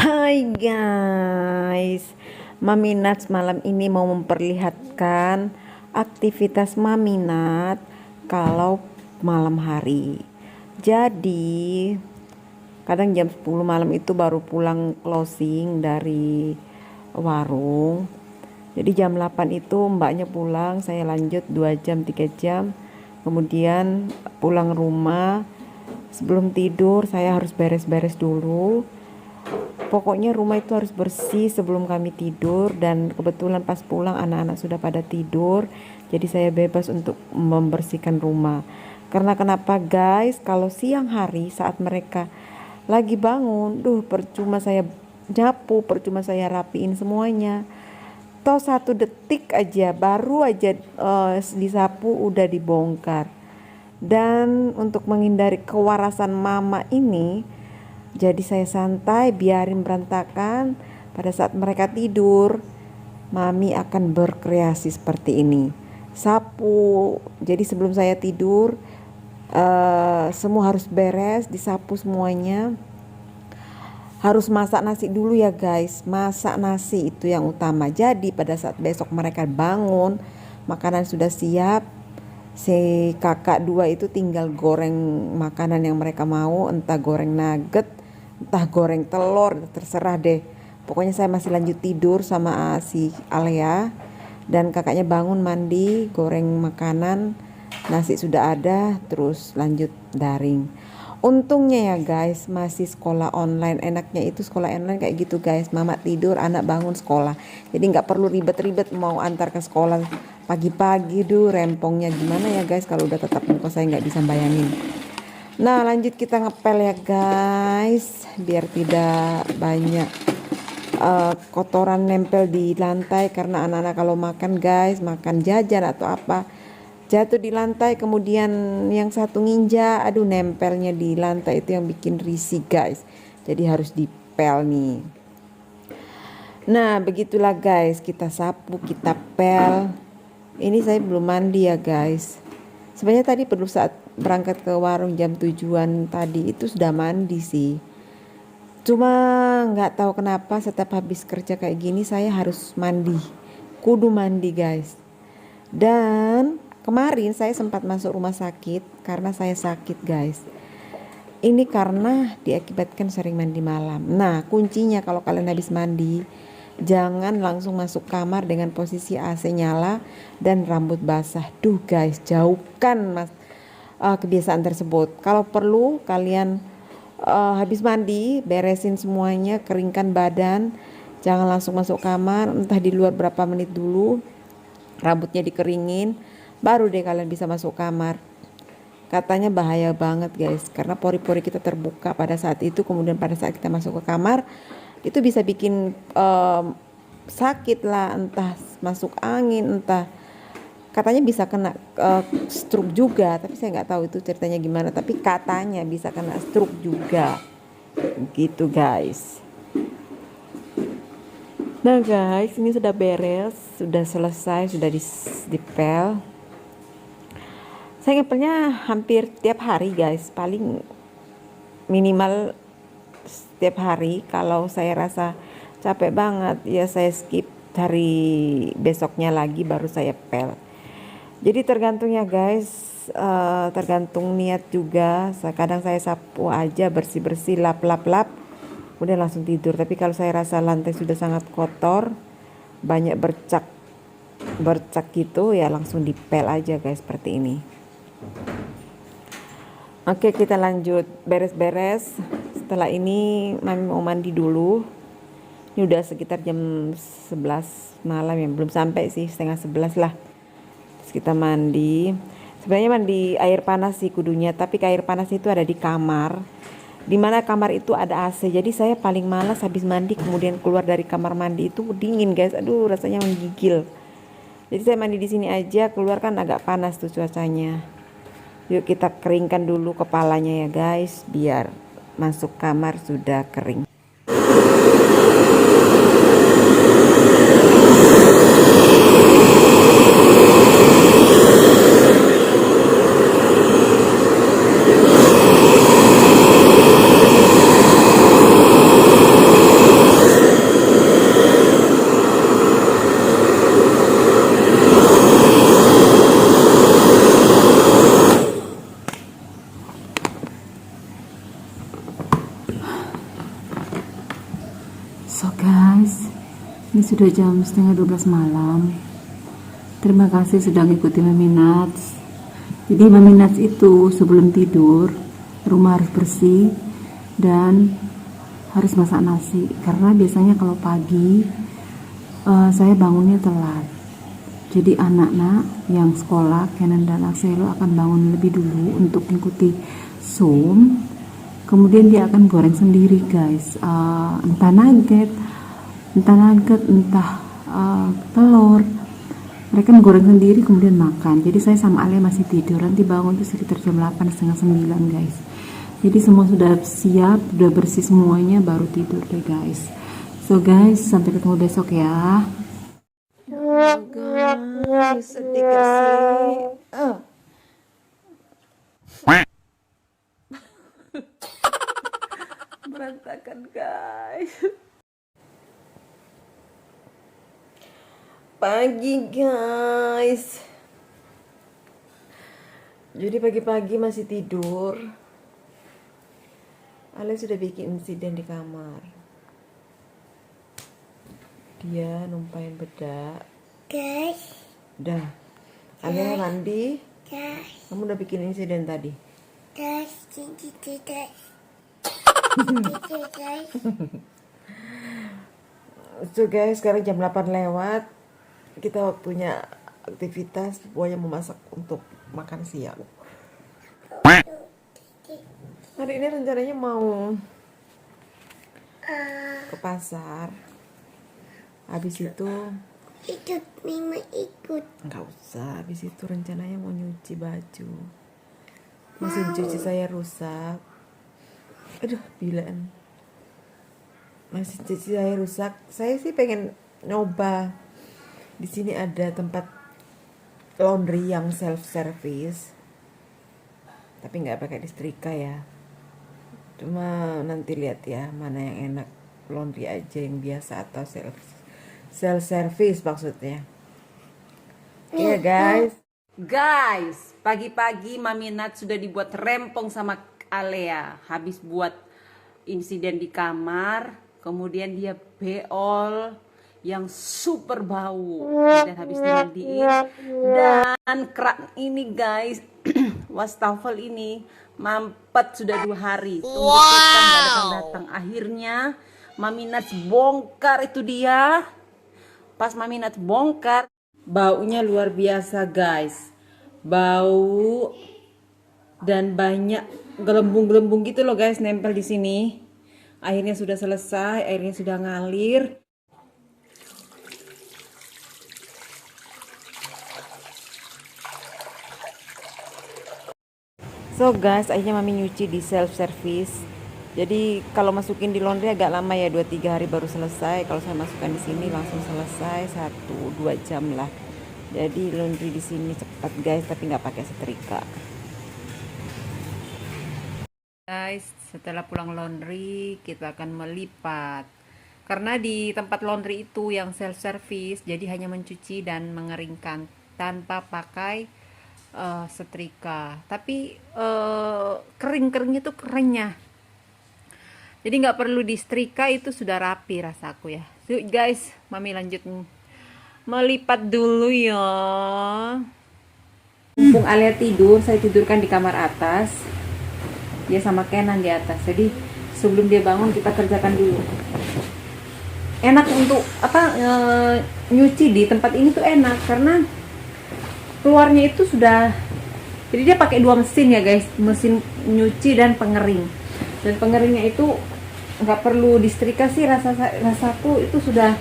Hai guys, Mami Nats malam ini mau memperlihatkan aktivitas Mami Nat kalau malam hari. Jadi kadang jam 10 malam itu baru pulang closing dari warung. Jadi jam 8 itu mbaknya pulang, saya lanjut 2 jam 3 jam. Kemudian pulang rumah, sebelum tidur saya harus beres-beres dulu. Pokoknya rumah itu harus bersih sebelum kami tidur, dan kebetulan pas pulang anak-anak sudah pada tidur. Jadi saya bebas untuk membersihkan rumah. Karena kenapa guys? Kalau siang hari saat mereka lagi bangun, percuma saya nyapu, percuma saya rapiin semuanya. Toh 1 detik aja baru aja disapu udah dibongkar. Dan untuk menghindari kewarasan mama ini, jadi saya santai biarin berantakan. Pada saat mereka tidur, Mami akan berkreasi seperti ini. Sapu. Jadi sebelum saya tidur, semua harus beres, disapu semuanya. Harus masak nasi dulu ya guys. Masak nasi itu yang utama. Jadi pada saat besok mereka bangun, makanan sudah siap. Si kakak dua itu tinggal goreng makanan yang mereka mau, entah goreng nugget, entah goreng telur, terserah deh. Pokoknya saya masih lanjut tidur sama si Alia, dan kakaknya bangun mandi, goreng makanan, nasi sudah ada, terus lanjut daring. Untungnya ya guys masih sekolah online. Enaknya itu sekolah online kayak gitu guys, mama tidur anak bangun sekolah, jadi nggak perlu ribet-ribet mau antar ke sekolah pagi-pagi. Rempongnya gimana ya guys kalau udah tetap muka, saya nggak bisa bayangin. Nah lanjut kita ngepel ya guys, biar tidak banyak kotoran nempel di lantai. Karena anak-anak kalau makan guys, makan jajan atau apa, jatuh di lantai, kemudian yang satu nginjak, aduh nempelnya di lantai, itu yang bikin risih guys. Jadi harus dipel nih. Nah begitulah guys, kita sapu, kita pel. Ini saya belum mandi ya guys. Sebenarnya tadi perlu saat berangkat ke warung jam 7-an tadi itu sudah mandi sih. Cuma nggak tahu kenapa setiap habis kerja kayak gini saya harus mandi. Kudu mandi guys. Dan kemarin saya sempat masuk rumah sakit karena saya sakit guys. Ini karena diakibatkan sering mandi malam. Nah kuncinya kalau kalian habis mandi, jangan langsung masuk kamar dengan posisi AC nyala dan rambut basah. Guys, jauhkan kebiasaan tersebut. Kalau perlu kalian habis mandi, beresin semuanya, keringkan badan. Jangan langsung masuk kamar, entah di luar berapa menit dulu, rambutnya dikeringin, baru deh kalian bisa masuk kamar. Katanya bahaya banget guys, karena pori-pori kita terbuka pada saat itu. Kemudian pada saat kita masuk ke kamar, itu bisa bikin sakit lah, entah masuk angin, entah katanya bisa kena stroke juga. Tapi saya nggak tahu itu ceritanya gimana, tapi katanya bisa kena stroke juga gitu guys. Nah guys, ini sudah beres, sudah selesai, sudah dipel. Saya ngepelnya hampir tiap hari guys, paling minimal setiap hari. Kalau saya rasa capek banget ya saya skip, hari besoknya lagi baru saya pel. Jadi tergantung ya guys, tergantung niat juga. Kadang saya sapu aja, bersih-bersih, lap-lap, udah langsung tidur. Tapi kalau saya rasa lantai sudah sangat kotor, banyak bercak gitu, ya langsung dipel aja guys seperti ini. Oke, kita lanjut beres-beres. Setelah ini Mami mau mandi dulu. Ini udah sekitar jam 11 malam ya, belum sampai sih, setengah 11 lah. Terus kita mandi. Sebenarnya mandi air panas sih kudunya, tapi air panas itu ada di kamar. Dimana kamar itu ada AC. Jadi saya paling malas habis mandi kemudian keluar dari kamar mandi itu dingin guys. Aduh rasanya menggigil. Jadi saya mandi di sini aja, keluar kan agak panas tuh cuacanya. Yuk kita keringkan dulu kepalanya ya guys, biar masuk kamar sudah kering. sudah jam setengah 12 malam. Terima kasih sudah ngikuti Mami Nats. Jadi Mami Nats itu sebelum tidur rumah harus bersih dan harus masak nasi. Karena biasanya kalau pagi saya bangunnya telat. Jadi anak-anak yang sekolah, Kenan dan Axelo akan bangun lebih dulu untuk mengikuti Zoom. Kemudian dia akan goreng sendiri guys, entah nugget, entah telur. Mereka menggoreng sendiri kemudian makan. Jadi saya sama Alia masih tidur. Nanti bangun tuh sekitar jam 8, setengah 9 guys. Jadi semua sudah siap, sudah bersih semuanya, baru tidur deh guys. So guys, sampai ketemu besok ya. Guys, sedikit sih. Berantakan guys. Pagi guys. Jadi pagi-pagi masih tidur. Ale sudah bikin insiden di kamar. Dia numpain bedak. Guys, Dah. Ale mandi. guys, Kamu udah bikin insiden tadi. guys, guys. So guys, sekarang jam 8 lewat. Kita waktunya aktivitas. Buahnya memasak untuk makan siang. Hari ini rencananya mau ke pasar. Habis itu Ikut Mima ikut. nggak usah. Habis itu rencananya mau nyuci baju. Mesin cuci saya rusak. Aduh, bilaan. Mesin cuci saya rusak. Saya sih pengen nyoba. Di sini ada tempat laundry yang self service. Tapi nggak pakai disetrika ya. Cuma nanti lihat ya mana yang enak, laundry aja yang biasa atau self service maksudnya. Iya guys. Guys, pagi-pagi Mami Nat sudah dibuat rempong sama Alea. Habis buat insiden di kamar, kemudian dia beol yang super bau dan habis dimandiin. Dan kerak ini guys, wastafel ini mampet sudah 2 hari. Tunggu kita nggak datang-datang. Akhirnya Mami Nat bongkar itu dia. Pas Mami Nat bongkar, baunya luar biasa guys. Bau dan banyak gelembung-gelembung gitu loh guys, nempel di sini. Airnya sudah selesai, airnya sudah ngalir. So guys, akhirnya Mami nyuci di self service. Jadi kalau masukin di laundry agak lama ya, 2-3 hari baru selesai. Kalau saya masukkan di sini langsung selesai 1-2 jam lah. Jadi laundry di sini cepat guys, tapi nggak pakai setrika. Guys, setelah pulang laundry, kita akan melipat. Karena di tempat laundry itu yang self service, jadi hanya mencuci dan mengeringkan tanpa pakai setrika. Tapi kering-keringnya tuh kerennya. Jadi nggak perlu disetrika, itu sudah rapi rasaku ya. Yuk guys, Mami lanjut melipat dulu ya. Mumpung Alia tidur, saya tidurkan di kamar atas. Dia sama Kenan di atas. Jadi sebelum dia bangun kita kerjakan dulu. Enak untuk nyuci di tempat ini tuh enak karena keluarnya itu sudah. Jadi dia pakai 2 mesin ya guys, mesin nyuci dan pengering. Dan pengeringnya itu nggak perlu disetrika sih, rasaku itu sudah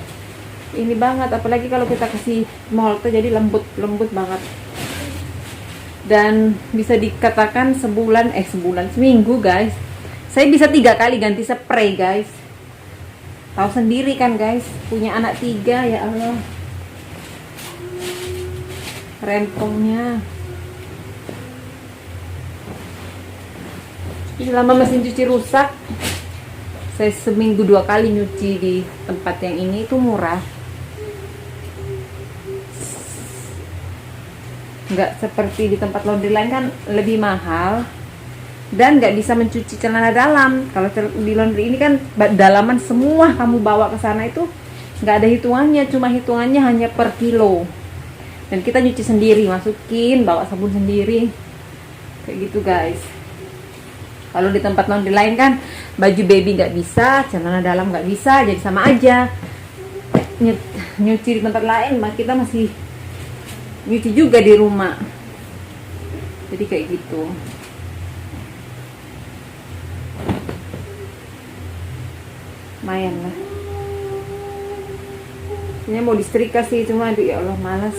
ini banget, apalagi kalau kita kasih molto jadi lembut banget. Dan bisa dikatakan seminggu guys. Saya bisa 3 kali ganti spray guys. Tahu sendiri kan guys, punya anak 3 ya Allah. Rempongnya. Selama mesin cuci rusak, saya seminggu 2 kali nyuci di tempat yang ini, itu murah. Nggak seperti di tempat laundry lain kan lebih mahal. Dan nggak bisa mencuci celana dalam. Kalau di laundry ini kan dalaman semua kamu bawa ke sana itu nggak ada hitungannya, cuma hitungannya hanya per kilo. Dan kita nyuci sendiri, masukin, bawa sabun sendiri, kayak gitu guys. Kalau di tempat laundry lain kan baju baby nggak bisa, celana dalam nggak bisa, jadi sama aja. Nyuci di tempat lain, kita masih nyuci juga di rumah. Jadi kayak gitu. Lumayan lah. Ini mau disetrika sih, cuma aduh ya Allah malas.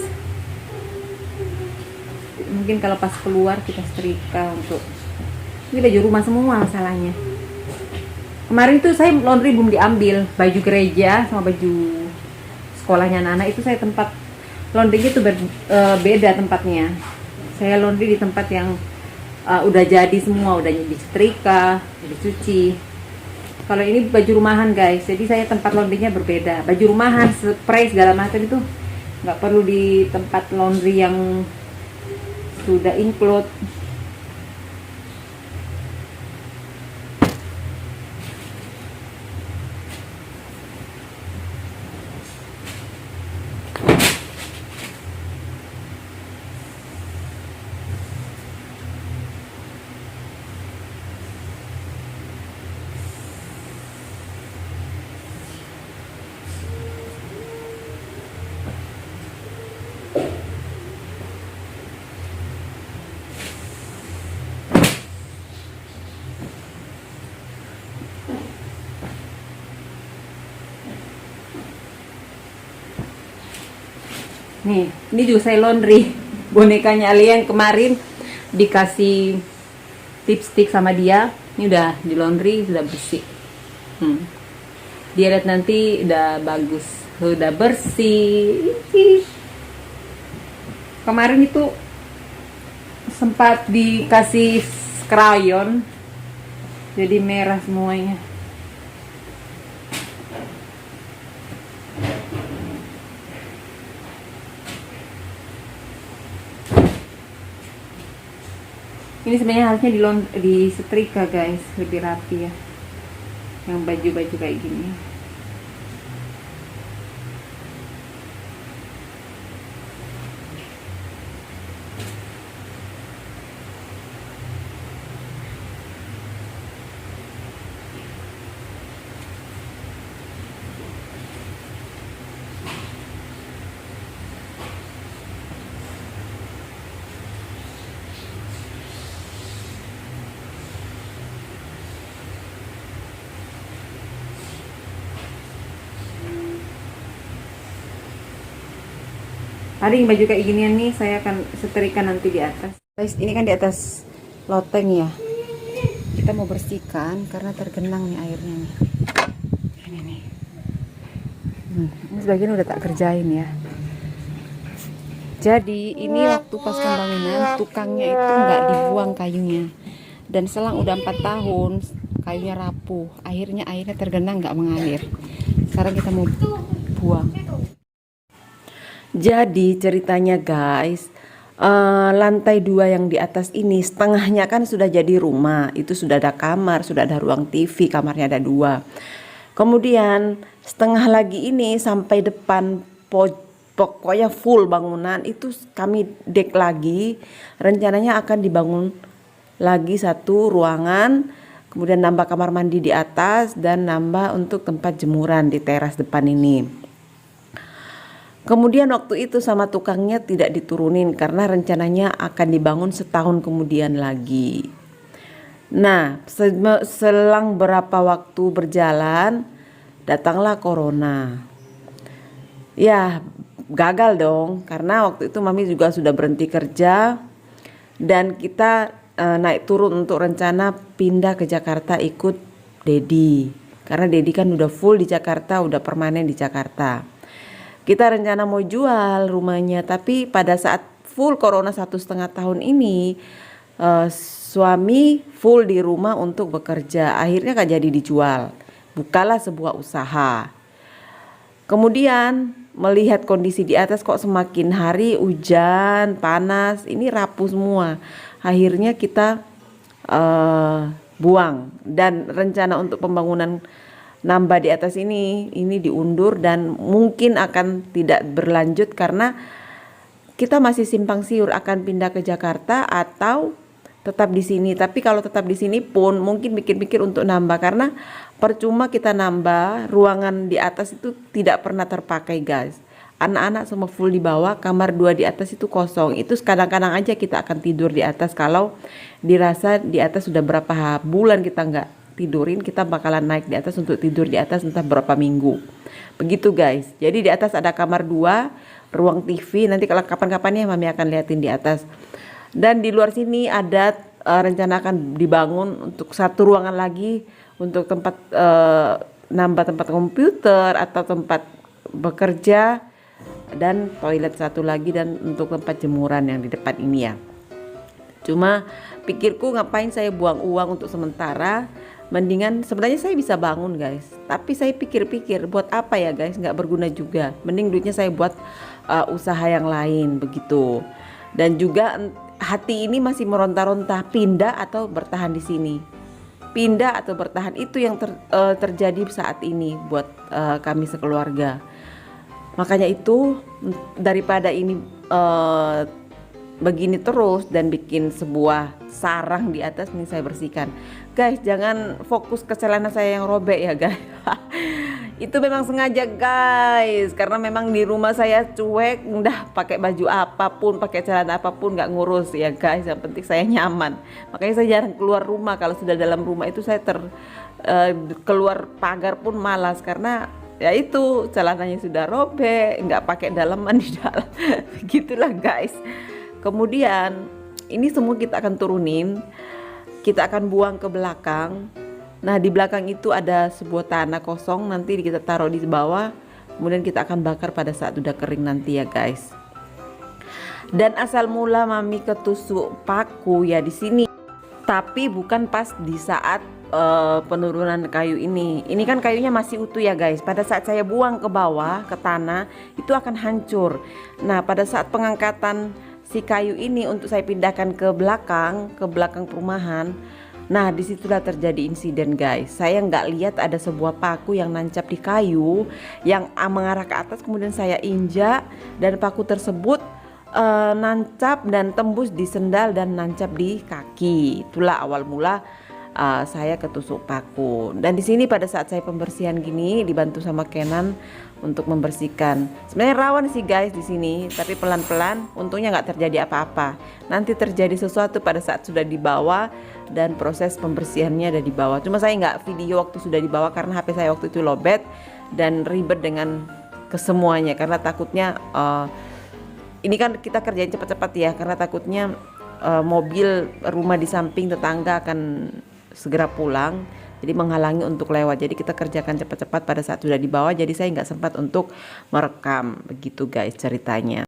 Mungkin kalau pas keluar kita setrika untuk ini baju rumah semua masalahnya. Kemarin tuh saya laundry belum diambil, baju gereja sama baju sekolahnya anak-anak itu saya tempat laundrynya tuh beda tempatnya. Saya laundry di tempat yang udah jadi semua, udah disetrika, dicuci. Kalau ini baju rumahan guys, jadi saya tempat laundrynya berbeda. Baju rumahan, spray segala macam itu nggak perlu di tempat laundry yang sudah include. Nih, ini juga saya laundry. Bonekanya Alia yang kemarin dikasih lipstick sama dia, ini udah di laundry, sudah bersih. Dia lihat nanti udah bagus, udah bersih. Kemarin itu sempat dikasih krayon, jadi merah semuanya. Ini sebenarnya harusnya di setrika guys, lebih rapi ya. Yang baju-baju kayak gini. Paling baju kayak ginian nih saya akan setrika nanti di atas. Guys, ini kan di atas loteng ya. Kita mau bersihkan karena tergenang nih airnya nih. Ini nih. Ini sebagian udah tak kerjain ya. Jadi ini waktu pas pembangunan tukangnya itu nggak dibuang kayunya. Dan selang udah 4 tahun kayunya rapuh. Akhirnya airnya tergenang nggak mengalir. Sekarang kita mau buang. Jadi ceritanya guys, lantai 2 yang di atas ini setengahnya kan sudah jadi rumah. Itu sudah ada kamar, sudah ada ruang TV, kamarnya ada 2. Kemudian setengah lagi ini sampai depan pokoknya full bangunan itu kami dek lagi. Rencananya akan dibangun lagi 1 ruangan, kemudian nambah kamar mandi di atas dan nambah untuk tempat jemuran di teras depan ini. Kemudian waktu itu sama tukangnya tidak diturunin karena rencananya akan dibangun setahun kemudian lagi. Nah, selang berapa waktu berjalan, datanglah corona. Ya, gagal dong karena waktu itu Mami juga sudah berhenti kerja dan kita naik turun untuk rencana pindah ke Jakarta ikut Dedi. Karena Dedi kan udah full di Jakarta, udah permanen di Jakarta. Kita rencana mau jual rumahnya, tapi pada saat full corona 1,5 tahun ini suami full di rumah untuk bekerja. Akhirnya gak jadi dijual. Bukalah sebuah usaha. Kemudian melihat kondisi di atas kok semakin hari hujan, panas, ini rapuh semua. Akhirnya kita buang dan rencana untuk pembangunan nambah di atas ini diundur dan mungkin akan tidak berlanjut karena kita masih simpang siur akan pindah ke Jakarta atau tetap di sini. Tapi kalau tetap di sini pun mungkin mikir-mikir untuk nambah karena percuma kita nambah, ruangan di atas itu tidak pernah terpakai guys. Anak-anak semua full di bawah, kamar 2 di atas itu kosong. Itu kadang-kadang aja kita akan tidur di atas kalau dirasa di atas sudah berapa bulan kita nggak tidurin, kita bakalan naik di atas untuk tidur di atas entah berapa minggu. Begitu guys. Jadi di atas ada kamar 2, ruang TV. Nanti kalau kapan-kapannya Mami akan liatin di atas. Dan di luar sini ada rencana akan dibangun untuk satu ruangan lagi untuk tempat nambah tempat komputer atau tempat bekerja dan toilet satu lagi dan untuk tempat jemuran yang di depan ini ya. Cuma pikirku ngapain saya buang uang untuk sementara, mendingan sebenarnya saya bisa bangun guys, tapi saya pikir-pikir buat apa ya guys, nggak berguna juga, mending duitnya saya buat usaha yang lain begitu. Dan juga hati ini masih meronta-ronta pindah atau bertahan di sini, pindah atau bertahan, itu yang terjadi saat ini buat kami sekeluarga. Makanya itu daripada ini begini terus dan bikin sebuah sarang di atas, nih saya bersihkan. Guys, jangan fokus ke celana saya yang robek ya guys. Itu memang sengaja guys, karena memang di rumah saya cuek, udah pakai baju apapun, pakai celana apapun nggak ngurus ya guys. Yang penting saya nyaman. Makanya saya jarang keluar rumah. Kalau sudah dalam rumah itu saya keluar pagar pun malas karena ya itu celananya sudah robek, nggak pakai dalaman di dalam. Gitulah guys. Kemudian ini semua kita akan turunin, kita akan buang ke belakang. Nah di belakang itu ada sebuah tanah kosong, nanti kita taruh di bawah, kemudian kita akan bakar pada saat udah kering nanti ya guys. Dan asal mula Mami ketusuk paku ya di sini, tapi bukan pas di saat penurunan kayu ini. Ini kan kayunya masih utuh ya guys. Pada saat saya buang ke bawah ke tanah itu akan hancur. Nah pada saat pengangkatan si kayu ini untuk saya pindahkan ke belakang perumahan, nah disitulah terjadi insiden guys. Saya nggak lihat ada sebuah paku yang nancap di kayu yang mengarah ke atas, kemudian saya injak dan paku tersebut nancap dan tembus di sendal dan nancap di kaki. Itulah awal mula saya ketusuk paku. Dan di sini pada saat saya pembersihan gini dibantu sama Kenan untuk membersihkan. Sebenarnya rawan sih guys di sini, tapi pelan-pelan. Untungnya nggak terjadi apa-apa. Nanti terjadi sesuatu pada saat sudah dibawa dan proses pembersihannya ada di bawah. Cuma saya nggak video waktu sudah dibawa karena HP saya waktu itu lowbat dan ribet dengan kesemuanya karena takutnya ini kan kita kerjain cepat-cepat ya, karena takutnya mobil rumah di samping tetangga akan segera pulang, jadi menghalangi untuk lewat. Jadi kita kerjakan cepat-cepat pada saat sudah dibawa, jadi saya nggak sempat untuk merekam. Begitu guys ceritanya.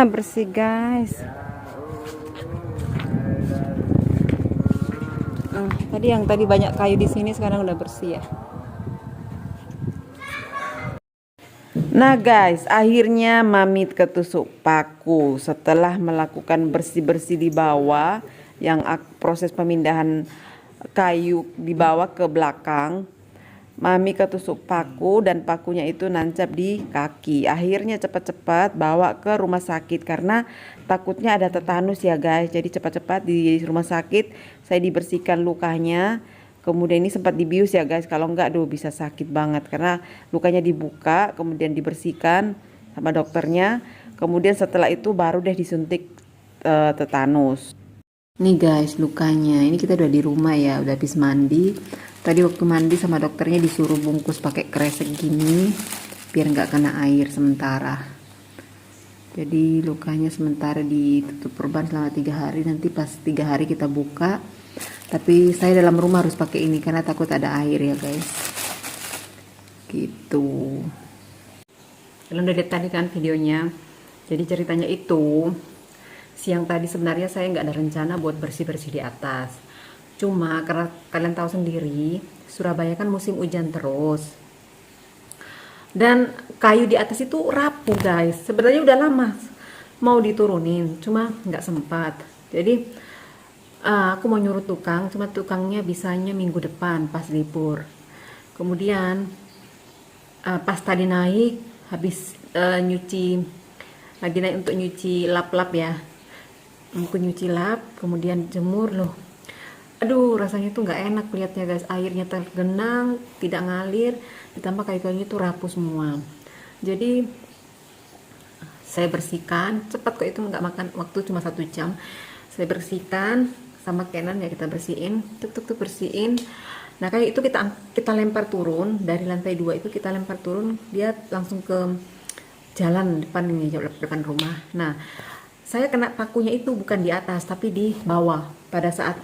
Bersih guys. Tadi banyak kayu di sini sekarang udah bersih ya. Nah guys, akhirnya Mami ketusuk paku setelah melakukan bersih-bersih di bawah, yang proses pemindahan kayu dibawa ke belakang. Mami ketusuk paku dan pakunya itu nancap di kaki. Akhirnya cepat-cepat bawa ke rumah sakit karena takutnya ada tetanus ya guys. Jadi cepat-cepat di rumah sakit saya dibersihkan lukanya. Kemudian ini sempat dibius ya guys, kalau enggak bisa sakit banget karena lukanya dibuka kemudian dibersihkan sama dokternya. Kemudian setelah itu baru deh disuntik tetanus. Nih guys lukanya, ini kita udah di rumah ya, udah habis mandi. Tadi waktu mandi sama dokternya disuruh bungkus pakai kresek gini biar nggak kena air sementara. Jadi lukanya sementara ditutup perban selama 3 hari, nanti pas 3 hari kita buka. Tapi saya dalam rumah harus pakai ini karena takut ada air ya guys. Gitu. Kalian udah lihat tadi kan videonya. Jadi ceritanya itu, siang tadi sebenarnya saya nggak ada rencana buat bersih-bersih di atas. Cuma karena kalian tahu sendiri, Surabaya kan musim hujan terus. Dan kayu di atas itu rapuh guys, sebenarnya udah lama mau diturunin, cuma nggak sempat. Jadi aku mau nyuruh tukang, cuma tukangnya bisanya minggu depan pas libur. Kemudian pas tadi naik, habis nyuci, lagi naik untuk nyuci lap-lap ya, aku nyuci lap, kemudian jemur loh. Aduh, rasanya tuh nggak enak lihatnya guys, airnya tergenang, tidak ngalir, ditambah kayu-kayunya tuh rapuh semua. Jadi saya bersihkan cepat kok, itu nggak makan waktu, cuma 1 jam. Saya bersihkan sama Canon ya, kita bersihin, tuk bersihin. Nah kayak itu kita lempar turun dari lantai 2 itu, kita lempar turun, dia langsung ke jalan depan ini, depan rumah. Nah saya kena pakunya itu bukan di atas tapi di bawah. Pada saat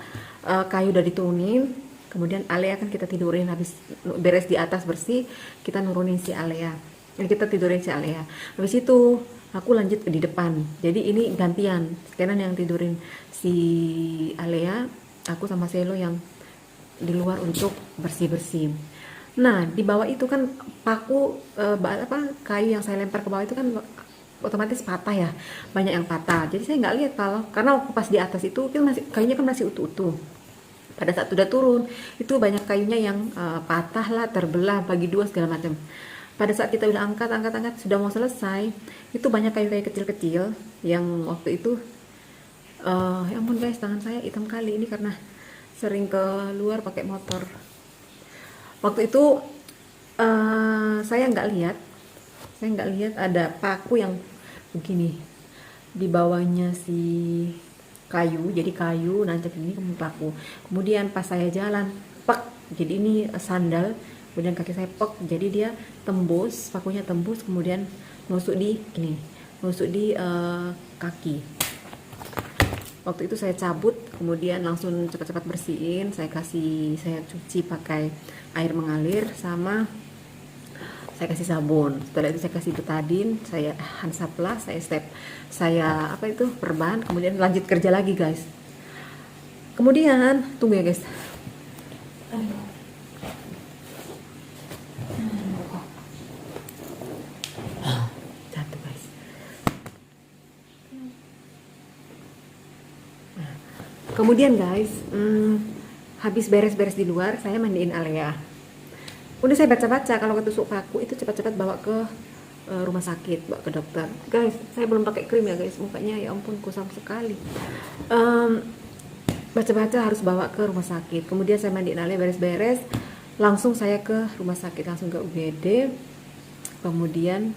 kayu udah diturunin, kemudian Alea kan kita tidurin, habis beres di atas bersih, kita nurunin si Alea. Kita tidurin si Alea. Habis itu aku lanjut di depan. Jadi ini gantian. Sekarang yang tidurin si Alea, aku sama Selo yang di luar untuk bersih-bersih. Nah, di bawah itu kan paku kayu yang saya lempar ke bawah itu kan otomatis patah ya. Banyak yang patah. Jadi saya nggak lihat karena waktu pas di atas itu kan kayunya kan masih utuh-utuh. Pada saat udah turun, itu banyak kayunya yang patah lah, terbelah bagi 2 segala macam. Pada saat kita udah angkat, sudah mau selesai, itu banyak kayu-kayu kecil-kecil yang waktu itu, ya ampun guys, tangan saya hitam kali ini karena sering keluar pakai motor. Waktu itu saya nggak lihat ada paku yang begini di bawahnya si kayu, jadi kayu nancap ini ke paku. Kemudian pas saya jalan, pak, jadi ini sandal. Kemudian kaki saya pek, jadi dia tembus, pakunya tembus, kemudian nusuk di kaki. Waktu itu saya cabut, kemudian langsung cepat-cepat bersihin, saya cuci pakai air mengalir sama saya kasih sabun. Setelah itu saya kasih betadine, saya Hansaplast, saya perban, kemudian lanjut kerja lagi guys. Kemudian tunggu ya guys. Jatuh guys. Kemudian guys, habis beres-beres di luar, saya mandiin Alea. Udah saya baca-baca kalau ketusuk paku itu cepat-cepat bawa ke rumah sakit, bawa ke dokter. Guys, saya belum pakai krim ya guys, mukanya ya ampun kusam sekali. Baca-baca harus bawa ke rumah sakit. Kemudian saya mandiin Alea, beres-beres, langsung saya ke rumah sakit, langsung ke UGD. Kemudian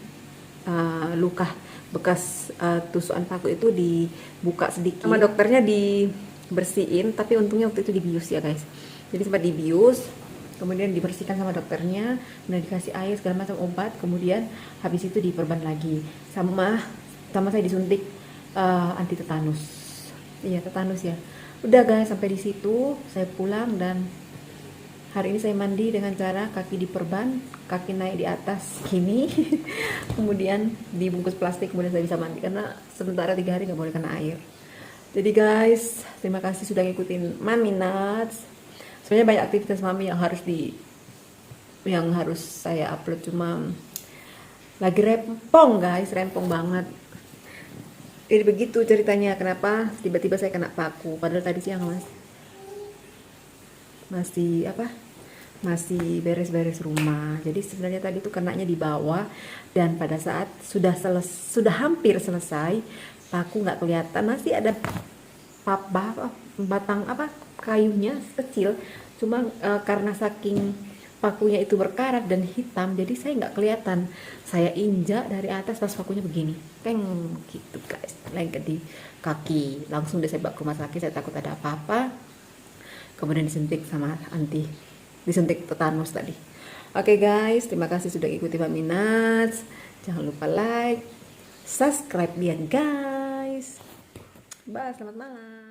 luka bekas tusukan paku itu dibuka sedikit. Sama dokternya dibersihin, tapi untungnya waktu itu dibius ya guys. Jadi sempat dibius, kemudian dibersihkan sama dokternya, kemudian dikasih air segala macam obat, kemudian habis itu diperban lagi. Sama saya disuntik anti tetanus. Iya, tetanus ya. Udah guys, sampai di situ saya pulang dan hari ini saya mandi dengan cara kaki diperban, kaki naik di atas gini, kemudian dibungkus plastik, kemudian saya bisa mandi karena sementara 3 hari nggak boleh kena air. Jadi guys, terima kasih sudah ngikutin Mami Nuts. Sebenarnya banyak aktivitas mami yang harus saya upload, cuma lagi rempong guys, rempong banget. Jadi begitu ceritanya kenapa tiba-tiba saya kena paku, padahal tadi siang masih beres-beres rumah. Jadi sebenarnya tadi tuh kenanya di bawah, dan pada saat sudah hampir selesai, paku nggak kelihatan, masih ada batang kayunya kecil, cuma karena saking pakunya itu berkarat dan hitam, jadi saya nggak kelihatan. Saya injak dari atas pas pakunya begini, gitu guys, lengket di kaki. Langsung saya bawa ke rumah sakit, saya takut ada apa-apa. Kemudian disuntik tetanus tadi. Oke guys, terima kasih sudah ikuti Mami Nuts. Jangan lupa like, subscribe ya guys. Bye, selamat malam.